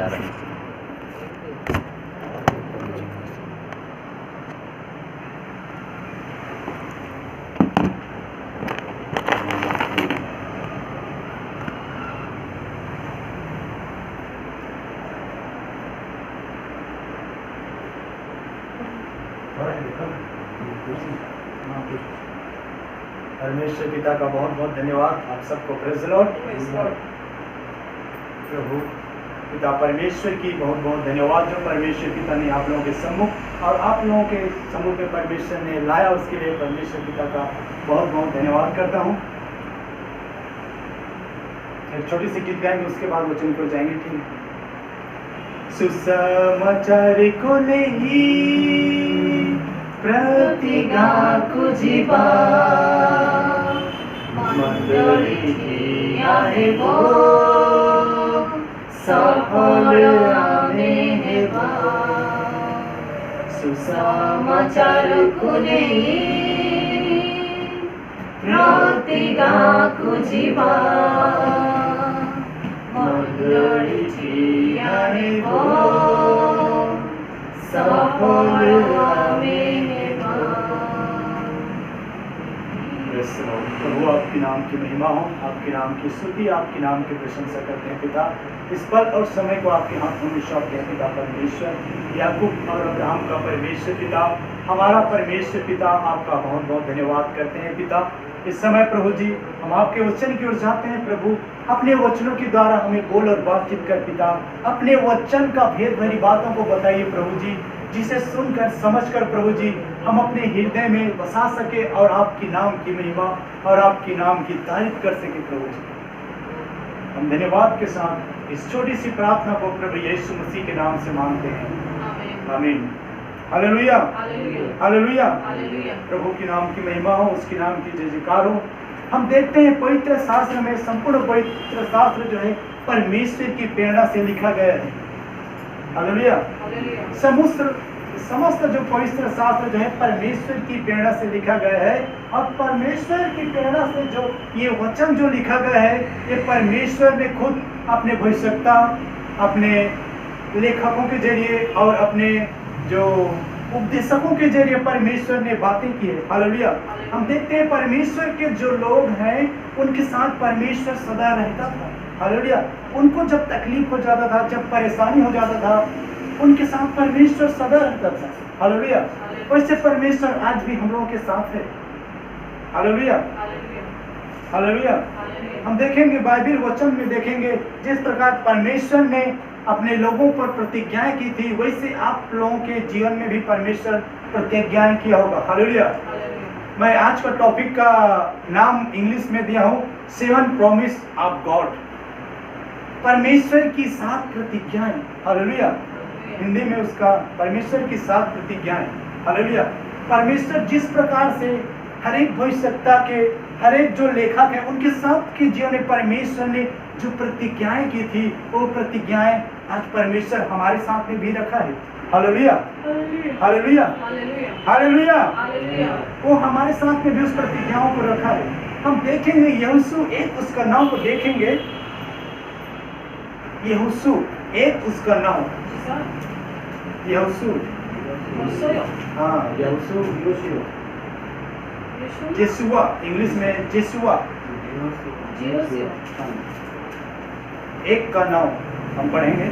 जा रहा है। परमेश्वर पिता का बहुत बहुत धन्यवाद। आप सबको प्रेज़ द लॉर्ड। प्रभु पिता परमेश्वर की बहुत बहुत धन्यवाद जो परमेश्वर पिता ने आप लोगों के सम्मुख और आप लोगों के सम्मुख में परमेश्वर ने लाया, उसके लिए परमेश्वर पिता का बहुत बहुत धन्यवाद करता हूँ। एक छोटी सी गीत गाएंगे, उसके बाद वचन को जाएंगे। ठीक है। सुसमाचार को नहीं प्रतिज्ञाକୁ ଯିବା ମଣ୍ଡଳୀକି ଆଣିବ ସଫଳ ଆମେ ହେବା। ସୁସମାଚାରକୁ ନେଇ ପ୍ରତିଜ୍ଞାକୁ ଯିବା ମଣ୍ଡଳୀକି ଆଣିବ सफल प्रभु आपके नाम की महिमा हो, आपके नाम की स्तुति, आपके नाम की प्रशंसा करते हैं पिता। इस पल और समय को आपके हाथों में सौंपते हैं पिता परमेश्वर। याकूब और अब्राहम का परमेश्वर पिता, हमारा परमेश्वर पिता, आपका बहुत बहुत धन्यवाद करते हैं पिता। इस समय प्रभु जी हम आपके वचन की ओर जाते हैं प्रभु। अपने वचनों के द्वारा हमें बोल और बातचीत कर पिता। अपने वचन का भेद भरी बातों को बताइए प्रभु जी, जिसे सुनकर समझकर प्रभु जी हम अपने हृदय में बसा सके और आपकी नाम की महिमा और आपकी नाम की तारीफ कर सके प्रभु जी। हम धन्यवाद के साथ इस छोटी सी प्रार्थना को प्रभु यीशु मसीह के नाम से मांगते हैं, आमीन। Hallelujah, hallelujah. प्रभु के नाम की महिमा हो, उसके नाम की जय जयकार हो। हम देखते हैं पवित्र शास्त्र में, संपूर्ण पवित्र शास्त्र जो है परमेश्वर की प्रेरणा से लिखा गया है। हालेलुया। समस्त जो पवित्र शास्त्र जो है परमेश्वर की प्रेरणा से लिखा गया है। और परमेश्वर की प्रेरणा से जो ये वचन जो लिखा गया है, ये परमेश्वर ने खुद अपने भविष्यवक्ता, अपने लेखकों के जरिए और अपने जो उपदेशकों के जरिए परमेश्वर ने बातें की है। हालेलुया। हम देखते हैं परमेश्वर के जो लोग हैं उनके साथ परमेश्वर सदा रहता था। हालेलुया। उनको जब तकलीफ हो जाता था, जब परेशानी हो जाता था, उनके साथ परमेश्वर सदा रहता था। हालेलुया। वैसे परमेश्वर आज भी हम लोगों के साथ है। Hallelujah, hallelujah. हम देखेंगे बाइबल वचन में देखेंगे जिस प्रकार परमेश्वर ने अपने लोगों पर प्रतिज्ञाएं की थी, वैसे आप लोगों के जीवन में भी परमेश्वर प्रतिज्ञाएं किया होगा। हालेलुया। मैं आज का टॉपिक का नाम इंग्लिश में दिया हूँ 7 प्रॉमिस ऑफ गॉड, परमेश्वर की 7 प्रतिज्ञाएं। हालेलुया। हिंदी में उसका परमेश्वर की 7 प्रतिज्ञाएं। हालेलुया। परमेश्वर जिस प्रकार से हर एक भविष्यवक्ता के, हर एक जो लेखक है, उनके सब के जीवन में परमेश्वर ने जो प्रतिज्ञाएं की थी, वो प्रतिज्ञाएं आज परमेश्वर हमारे साथ में भी रखा है। Hallelujah, hallelujah, hallelujah. वो हमारे साथ में भी उस प्रतिज्ञाओं को रखा है। हम देखेंगे यहोशू 1 उसका नाम को देखेंगे। यहोशू 1 उसका नाम, यहोशू, हाँ यहोशू, जेसुआ, इंग्लिश में जेसुआ 1 का नाम हम पढ़ेंगे।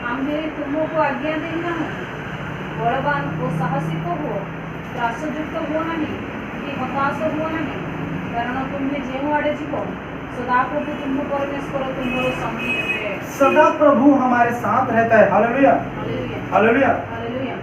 आम्हे तुमको आज्ञा देना है, बलवान और साहसी को हो, त्रासयुक्त हो नहीं कि हताश हो नहीं, कारण तुम्हें जो आड़े जीव सदा प्रभु तुम परमेश्वर तुम्हारो संगी है। सदा प्रभु हमारे साथ रहता है। Hallelujah, hallelujah.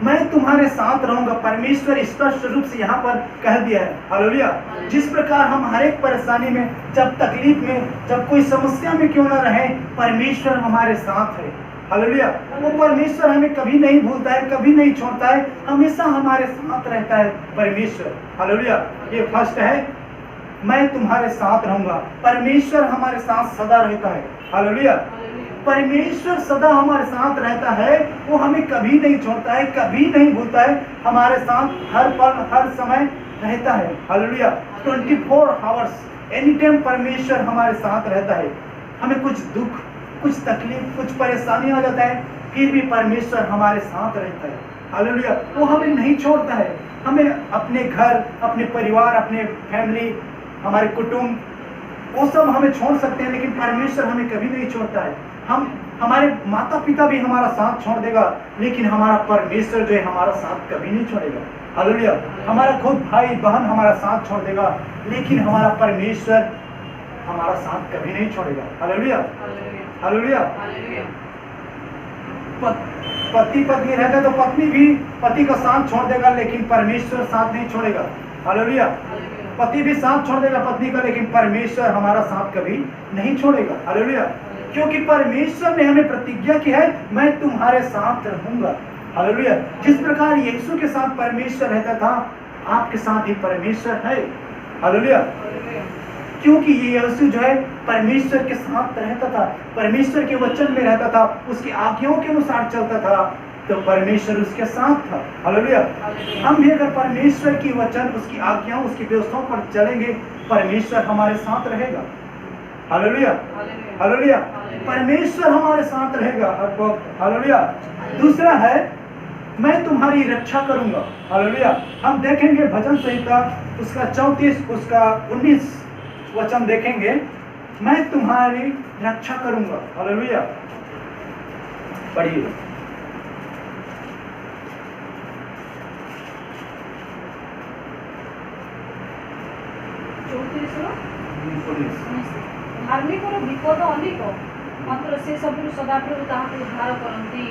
मैं तुम्हारे साथ रहूंगा, परमेश्वर स्पष्ट रूप से यहाँ पर कह दिया है। हालेलुया। जिस प्रकार हम हर एक परेशानी में, जब तकलीफ में, जब कोई समस्या में क्यों ना रहे, परमेश्वर हमारे साथ है। हालेलुया। वो परमेश्वर हमें कभी नहीं भूलता है, कभी नहीं छोड़ता है, हमेशा हमारे साथ रहता है परमेश्वर। हालेलुया। ये फर्स्ट है, मैं तुम्हारे साथ रहूंगा। परमेश्वर हमारे साथ सदा रहता है। हालेलुया। परमेश्वर सदा हमारे साथ रहता है, वो हमें कभी नहीं छोड़ता है, कभी नहीं भूलता है, हमारे साथ हर पल हर समय रहता है। हालेलुया। 24 आवर्स एनी टाइम परमेश्वर हमारे साथ रहता है। हमें कुछ दुख, कुछ तकलीफ, कुछ परेशानी आ जाता है, फिर भी परमेश्वर हमारे साथ रहता है। हालेलुया। वो हमें नहीं छोड़ता है। हमें अपने घर, अपने परिवार, अपने फैमिली, हमारे कुटुंब, वो सब हमें छोड़ सकते हैं, लेकिन परमेश्वर हमें कभी नहीं छोड़ता है। हमारे माता पिता भी हमारा साथ छोड़ देगा, लेकिन हमारा परमेश्वर जो है हमारा साथ कभी नहीं छोड़ेगा। हालेलुया। हमारा खुद भाई बहन हमारा साथ छोड़ देगा, लेकिन हमारा परमेश्वर हमारा साथ कभी नहीं छोड़ेगा। Hallelujah, hallelujah. पति पत्नी रहता तो पत्नी भी पति का साथ छोड़ देगा, लेकिन परमेश्वर साथ नहीं छोड़ेगा। हालेलुया। पति भी साथ छोड़ देगा पत्नी का, लेकिन परमेश्वर हमारा साथ कभी नहीं छोड़ेगा। हालेलुया। क्योंकि परमेश्वर ने हमें प्रतिज्ञा की है, मैं तुम्हारे साथ रहूंगा। हालेलुया। जिस प्रकार यीशु के साथ परमेश्वर रहता था, आपके साथ ही परमेश्वर है। हालेलुया। क्योंकि ये यीशु जो है परमेश्वर के साथ रहता था, परमेश्वर के वचन में रहता था, उसकी आज्ञाओं के अनुसार चलता था, तो परमेश्वर उसके साथ था। हालेलुया। हम भी अगर परमेश्वर की वचन, उसकी आज्ञाओं, उसकी व्यवस्थाओं पर चलेंगे, परमेश्वर हमारे साथ रहेगा। Hallelujah, hallelujah. परमेश्वर हमारे साथ रहेगा हर वक्त। हालेलुया। दूसरा है, मैं तुम्हारी रक्षा करूंगा। हालेलुया। हम देखेंगे भजन संहिता उसका 34, उसका 19 वचन देखेंगे, मैं तुम्हारी रक्षा करूंगा। हालेलुया। पढ़िए। धार्मिकर विपद अनेक, मात्र से सब सदाप्रभु ताहाको उद्धार करती।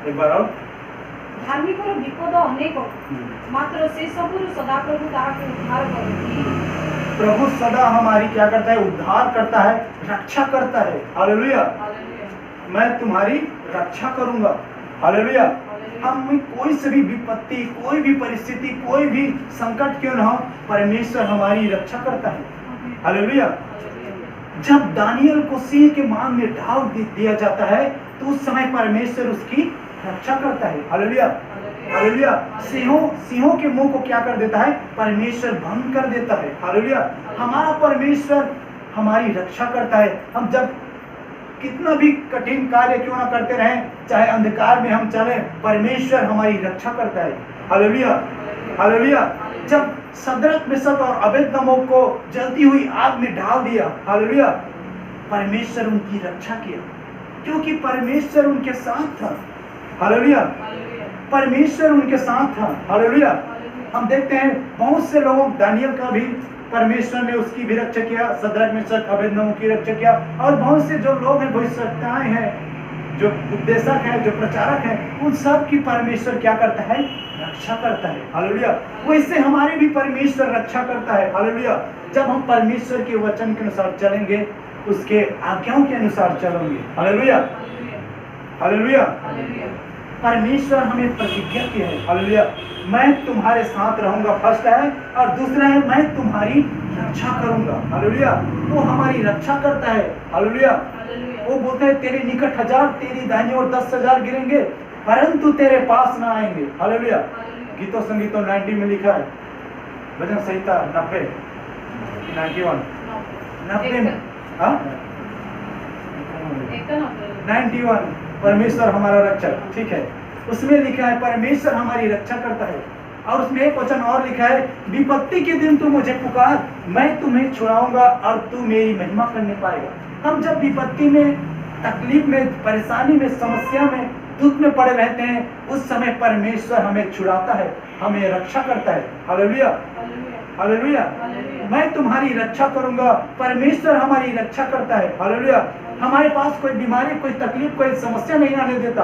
एक बार और। धार्मिकर विपद अनेक, मात्र से सब सदाप्रभु ताहाको उद्धार करती। प्रभु सदा हमारी क्या करता है? उद्धार करता है, रक्षा करता है। हालेलुया। मैं तुम्हारी रक्षा करूंगा। हालेलुया। हमें कोई सी भी विपत्ति, कोई भी परिस्थिति, कोई भी संकट क्यों ना हो, परमेश्वर हमारी रक्षा करता है। हालेलुया। जब दानियल को सिंह के मान में डाल दिया जाता है, तो उस समय परमेश्वर उसकी रक्षा करता है। Hallelujah, hallelujah. सिंहों के मुंह को क्या कर देता है? परमेश्वर भंग कर देता है। हालेलुया। हमारा परमेश्वर हमारी रक्षा करता है। हम जब कितना भी कठिन कार्य क्यों ना करते रहें, चाहे अंधकार में हम चले, परमेश्वर हमारी रक्षा करता है। Hallelujah, hallelujah. जब सदरक, मिशक और अबेदनगो को जलती हुई आग में डाल दिया, हालेलुया, परमेश्वर उनकी रक्षा किया, क्योंकि परमेश्वर उनके साथ था। हालेलुया। परमेश्वर उनके साथ था। हालेलुया। हम देखते हैं बहुत से लोग, दानियल का भी परमेश्वर ने उसकी भी रक्षा किया, सदरक, मिशक, अबेदनगो की रक्षा किया, और बहुत से जो लोग हैं, भविष्यवक्ताएं हैं, जो उपदेशक हैं, जो प्रचारक हैं, उन सब की परमेश्वर क्या करता है? रक्षा करता है। हालेलुया। वैसे हमारी भी परमेश्वर रक्षा करता है। हालेलुया। जब हम परमेश्वर के वचन के अनुसार चलेंगे, उसके आज्ञाओं के अनुसार चलेंगे। Hallelujah, hallelujah. परमेश्वर हमें प्रतिज्ञा की है। हालेलुया। मैं तुम्हारे साथ रहूंगा, फर्स्ट है, और दूसरा है, मैं तुम्हारी रक्षा करूंगा। हालेलुया। वो हमारी रक्षा करता है। हालेलुया। वो बोलते हैं, तेरे निकट 1000 तेरी दाहिनी ओर 10,000 गिरेंगे, परंतु तेरे पास ना आएंगे। हालेलुया। गीतों संगीतों 90 में लिखा है, भजन संहिता 90, 91 में, 91, परमेश्वर हमारा रक्षक। ठीक है, उसमें लिखा है परमेश्वर हमारी रक्षा करता है। और उसमें एक वचन और लिखा है, विपत्ति के दिन तू मुझे पुकार, मैं तुम्हें छुड़ाऊंगा और तू मेरी महिमा करने पाएगा। हम जब विपत्ति में, तकलीफ में, परेशानी में, समस्या में, दुख में पड़े रहते हैं, उस समय परमेश्वर हमें छुड़ाता है, हमें रक्षा करता है। Hallelujah, hallelujah. मैं तुम्हारी रक्षा करूंगा, परमेश्वर हमारी रक्षा करता है। हालेलुया। हमारे पास कोई बीमारी, कोई तकलीफ, कोई समस्या नहीं आने देता,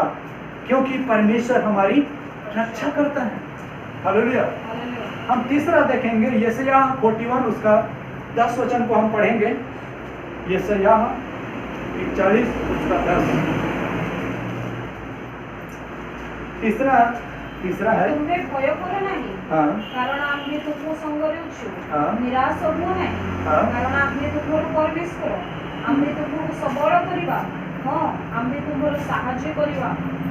क्योंकि परमेश्वर हमारी रक्षा करता है। हालेलुया। हम तीसरा देखेंगे, यशायाह 41 उसका 10 वचन को हम पढ़ेंगे। यशायाह 41 उसका 10। तीसरा है, तुमने भय करो नहीं, कारण आम्ही तुमको संगरे उच्छु, निराश हुओ नहीं, कारण आम्ही तुमको परमेश्वर, आम्ही तुमको सबल करिबा, हाँ आम्भे तुमर साहाय्य करिबा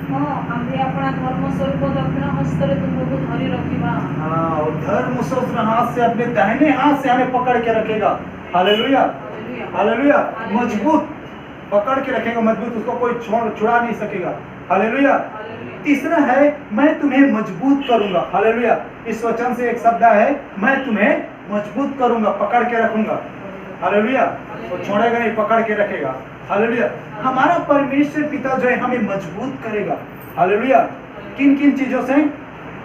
हाँ आम्भे अपना धर्म स्वरूप दक्षिण हस्तरे तुमको धरि रखिबा हाँ, और धर्म स्वतंत्र हाथ से अपने दाहिने हाथ से हमें पकड़ के रखेगा। Hallelujah, hallelujah hallelujah, hallelujah. मजबूत पकड़ के रखेगा, मजबूत, उसको कोई छुड़ा नहीं सकेगा। हालेलुया। हालेलुया तीसरा है, मैं तुम्हें मजबूत करूंगा। हालेलुया। इस वचन से एक शब्द है, मैं तुम्हें मजबूत करूंगा, पकड़ के रखूंगा। हालेलुया। वो छोड़ेगा नहीं, पकड़ के रखेगा। हालेलुया। हमारा परमेश्वर पिता जो है हमें मजबूत करेगा। हालेलुया। किन किन चीजों से?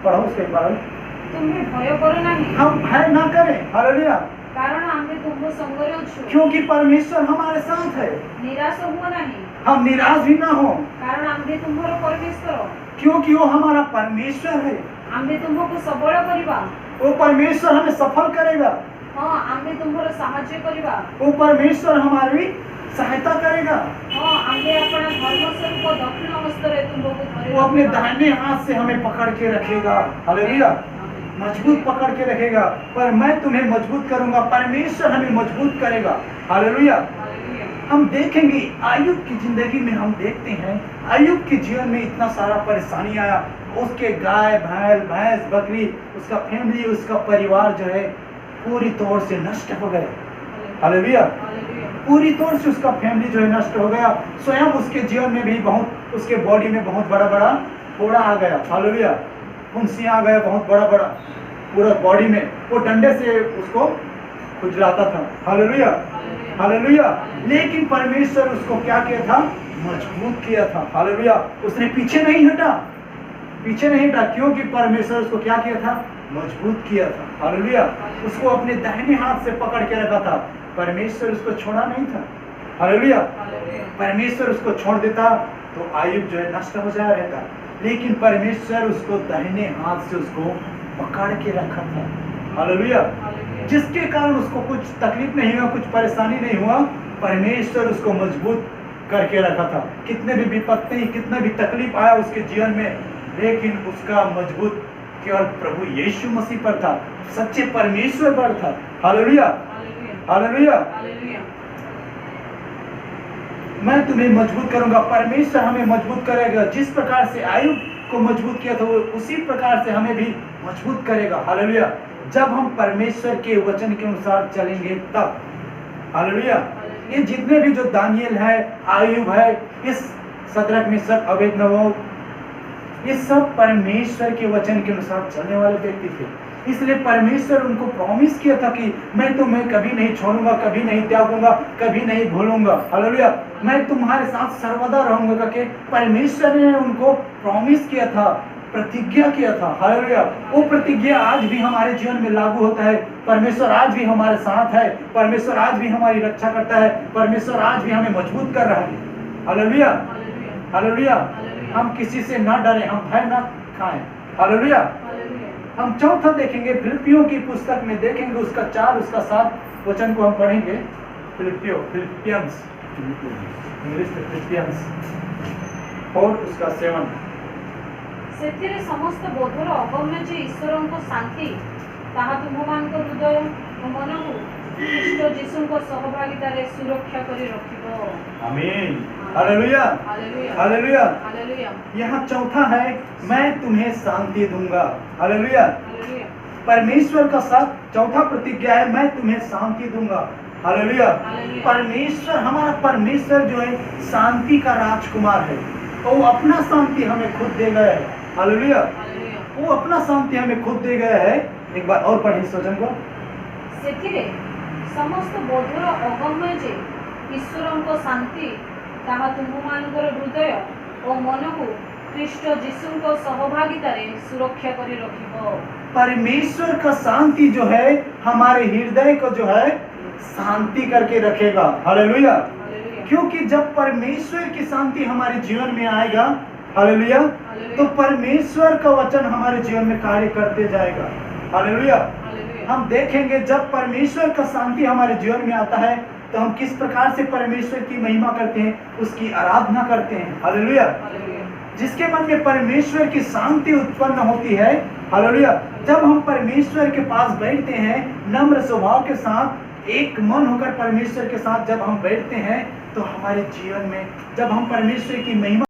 पढ़ो उसके बारे में। तुम्हें भय करो नहीं हम भय ना करें। हालेलुया। कारण आम्भे तुमको संगरे अछु क्योंकि परमेश्वर हमारे साथ है। निराश हुआ नहीं हम निराश भी ना हो, कारण आम्भे तुम्हारो परमेश्वर क्योंकि वो हमारा परमेश्वर है। आम्भे तुमको सबल करिबा वो परमेश्वर हमें सफल करेगा। हाँ आम्भे तुम्हारो साहाय्य करिबा वो परमेश्वर हमारी सहायता करेगा। हाँ आम्भे अपना धर्म स्वरूप दक्षिण हस्तरे तुमको धरि वो अपने रखिबा। दाहिने हाथ से हमें पकड़ के रखेगा। हालेलुया। मजबूत पकड़ के रखेगा। पर मैं तुम्हें मजबूत करूंगा, परमेश्वर हमें मजबूत करेगा। हालेलुया। हालेलुया हम देखेंगे अय्यूब की जिंदगी में, हम देखते हैं अय्यूब के जीवन में इतना सारा परेशानी आया। उसके गाय बैल भैंस बकरी, उसका फैमिली, उसका परिवार जो है पूरी तौर से नष्ट हो गए। हालेलुया। हालेलुया पूरी तौर से उसका फैमिली जो है नष्ट हो गया। स्वयं उसके जीवन में भी बहुत, उसके बॉडी में बहुत बड़ा बड़ा फोड़ा आ गया। हालेलुया। फुंसियां आ गया बहुत बड़ा बड़ा पूरा बॉडी में। वो डंडे से उसको खुजलाता था। Hallelujah, hallelujah. लेकिन परमेश्वर उसको क्या किया था? मजबूत किया था। हालेलुया। उसने पीछे नहीं हटा, पीछे नहीं हटा, क्योंकि परमेश्वर उसको क्या किया था? मजबूत किया था। हालेलुया। उसको अपने दाहिने हाथ से पकड़ के रखा था। परमेश्वर उसको छोड़ा नहीं था। हालेलुया। परमेश्वर उसको छोड़ देता तो अय्यूब जो है नष्ट हो जाया रहता, लेकिन परमेश्वर उसको दाहिने हाथ से उसको पकड़ के रखा था। हालेलुया। जिसके कारण उसको कुछ तकलीफ नहीं हुआ, कुछ परेशानी नहीं हुआ। परमेश्वर उसको मजबूत करके रखा था। कितने भी विपत्ति, कितने भी तकलीफ आया उसके जीवन में, लेकिन उसका मजबूत केवल प्रभु यीशु मसीह पर था, सच्चे परमेश्वर पर था। Hallelujah, hallelujah. मैं तुम्हें मजबूत करूंगा। परमेश्वर हमें मजबूत करेगा। जिस प्रकार से अय्यूब को मजबूत किया था, वो उसी प्रकार से हमें भी मजबूत करेगा। हालेलुया। जब हम परमेश्वर के वचन के अनुसार चलेंगे तब। हालेलुया। ये जितने भी जो दानियल है, अय्यूब है, इस सदरक में सब अबेदनगो, ये सब परमेश्वर के वचन के अनुसार चलने वाले व्यक्ति थे। इसलिए परमेश्वर उनको प्रॉमिस किया था कि मैं तुम्हें कभी नहीं छोड़ूंगा, कभी नहीं त्यागूंगा, कभी नहीं भूलूंगा। हालेलुया। मैं तुम्हारे साथ सर्वदा रहूंगा करके परमेश्वर ने उनको प्रॉमिस किया था, प्रतिज्ञा किया था। हालेलुया। वो प्रतिज्ञा आज भी हमारे जीवन में लागू होता है। परमेश्वर आज भी हमारे साथ है। परमेश्वर आज भी हमारी रक्षा करता है। परमेश्वर आज भी हमें मजबूत कर रहा है। Hallelujah, hallelujah. हम किसी से ना डरें, हम भय ना खाएं। हालेलुया। हम चौथा देखेंगे, फिलिपियों की पुस्तक में देखेंगे, उसका 4 उसका 7 वचन को हम पढ़ेंगे। फिलिपियंस, इंग्लिश में फिलिपियंस और उसका 7। ସେଥିରେ ସମସ୍ତ ବୋଧର ଅଗମ୍ୟ ଯେ ଈଶ୍ୱରଙ୍କ ଶାନ୍ତି ତାହା ତୁମମାନଙ୍କ ହୃଦୟ ଓ ମନକୁ ଖ୍ରୀଷ୍ଟ ଯୀଶୁଙ୍କ ସହଭାଗିତାରେ ସୁରକ୍ଷା କରି ରଖିବ। आमीन। Hallelujah, hallelujah, hallelujah. हालेलुया, यहाँ चौथा है, मैं तुम्हें शांति दूंगा। हालेलुया। हालेलुया, परमेश्वर का साथ चौथा प्रतिज्ञा है, मैं तुम्हें शांति दूंगा। हालेलुया। हालेलुया। परमेश्वर, हमारा परमेश्वर जो है शांति का राजकुमार है। तो वो अपना शांति हमें खुद दे गया है। हालेलुया। हालेलुया। वो अपना शांति हमें खुद दे गया है। एक बार और पढ़िए इस वचन को। ସେଥିରେ ସମସ୍ତ ବୋଧର ଅଗମ୍ୟ ଯେ ଈଶ୍ୱରଙ୍କ ଶାନ୍ତି ତାହା ତୁମମାନଙ୍କର ହୃଦୟ ଓ ମନକୁ ଖ୍ରୀଷ୍ଟ ଯୀଶୁଙ୍କ ସହଭାଗିତାରେ ସୁରକ୍ଷା କରି ରଖିବ। परमेश्वर का शांति जो है हमारे हृदय को जो है शांति करके रखेगा। हालेलुया। हालेलुया, क्योंकि जब परमेश्वर की शांति हमारे जीवन में आएगा, हालेलुया, तो परमेश्वर का वचन हमारे जीवन में कार्य करते जाएगा। हालेलुया। हालेलुया, हम देखेंगे जब परमेश्वर का शांति हमारे जीवन में आता है तो हम किस प्रकार से परमेश्वर की महिमा करते हैं, उसकी आराधना करते हैं। हालेलुया। हालेलुया, जिसके मन में परमेश्वर की शांति उत्पन्न होती है, हालेलुया, जब हम परमेश्वर के पास बैठते हैं नम्र स्वभाव के साथ, एक मन होकर परमेश्वर के साथ जब हम बैठते हैं तो हमारे जीवन में जब हम परमेश्वर की महिमा